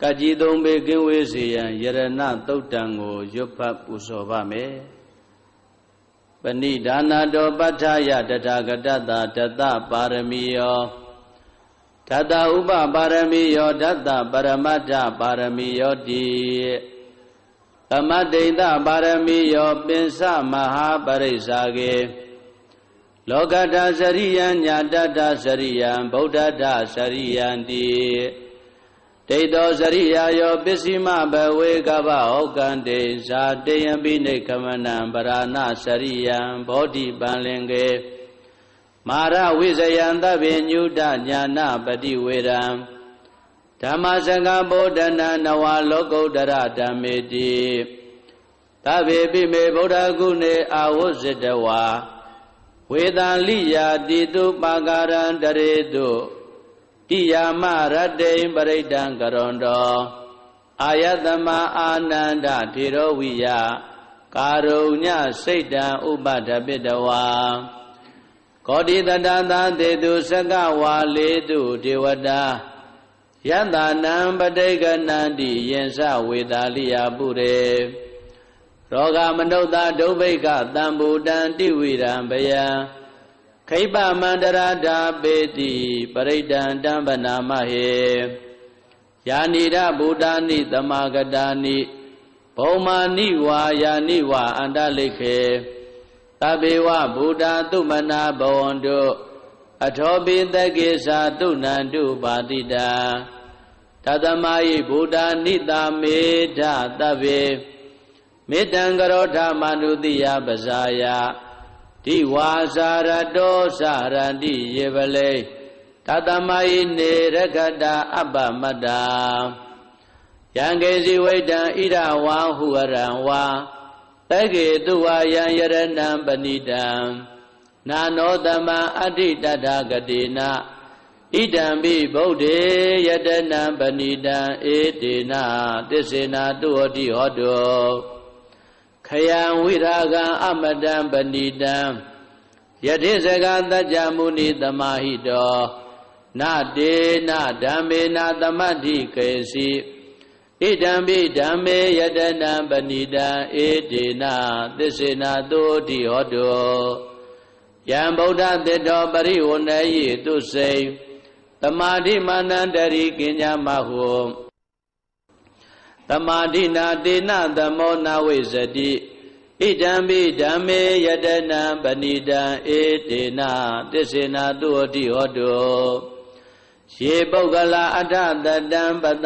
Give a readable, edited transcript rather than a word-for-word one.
ကကြီးသုံးပေကင်းဝေးစေရန်ယရဏသုတ်တံကိုရွတ်ဖတ်ပူဇော်ပါမယ်ပဏိဒါနာတောပဋ္ဌာယတထာဂတတတတပါရမီယောဓတ္တဥပပါရမီယောဓတ္တပရမတ္ထပါရမီယောတိသမတ္တိတပါရမီယောပင်စမဟာပရိစ္ဆာကေလောကတ္ထစရိယံညာတတ္ထစရိယံဗုဒ္ဓတ္ထစရိယံတိဒိဋ္ဌောစရိယာယောပစ္စည်းမဘဝေကဗ္ဗဩကံတေဇာတေယံပိနိခမနံပရဏစရိယံဘောဓိပံလင်ကေမာရဝိဇယံသဗ္ဗညုတညာနာပတိဝေရံဓမ္မစကဗောဓနံနဝလောကုတ္တရဓမ္မေတိသဗ္ဗေပိမေဗုဒ္ဓဂုဏေအာဝဇ္ဇတဝါဝေသံလိယာတိတုပါကာရံတရေတုတိယာမရတ္တိပရိဒံကရွန်တောအာယတမအာနန္ဒထေရဝိယကာရုညစိတ်တံဥပဒပိတဝါကောတိတတသသေတုစကဝါလေတုဒေဝတာယတနံပဋိကနန္တိယင်္စဝေတာလိယပုရေရောဂမနုဿဒုဗ္ဗိကတံဘူတံတိဝိရံဘယံခိပမန္တရာဓာပေတိပရိဒံတံဗနာမဟေယာနိရဘူတာနိသမာဂတာနိဘုံမာနိဝါယာနိဝါအန္တလိခေသဗ္ဗေဝဘူတာသုမနာဘဝန္တုအထောပိသကေသာတုဏန္တုပါတိတာတသမယိဘူတာနိတာမေဓသဗ္ဗေမေတ္တံကရောဓမနုတိယပဇာယဒီဝါစာရတောစရန္တိယေပလေတသမယိနေရခတာအပ္ပမတ္တာယံကေစီဝိတံဣရဝါဟုရံဝါတကေတုဝါယံယရဏံပဏိတံနာနောတမံအဋ္ဌိတတဂတိနာဣဒံပိဗုဒ္ဓေယတနံပဏိတံဧတေနသစ္စေနာတုဟောတိဟောတောခယံဝိရာဂံအမတံပဏိတံယတိစကသัจ जा မုနိသမာဟိတောနတေနဓမ္မေနသမတ္ထိကေစီဣဒံပိဓမ္မေယတနံပဏိတံဧတေနသစ္စေနာတုဟောတိဟောတောယံဗုဒ္ဓသတ္တောပရိဝဏယိတုစိံသမာဓိမာနန္တရိကိညာမဟုသမာဓိနာတေနသမောနာဝိဇ္ဇတိဣဒံပိဓမ္မေယတနံပဏိတံဧတေနသစ္စေနာတုဟောတိဟောတောယေပုဂ္ဂလာအဋ္ဌတတံပတ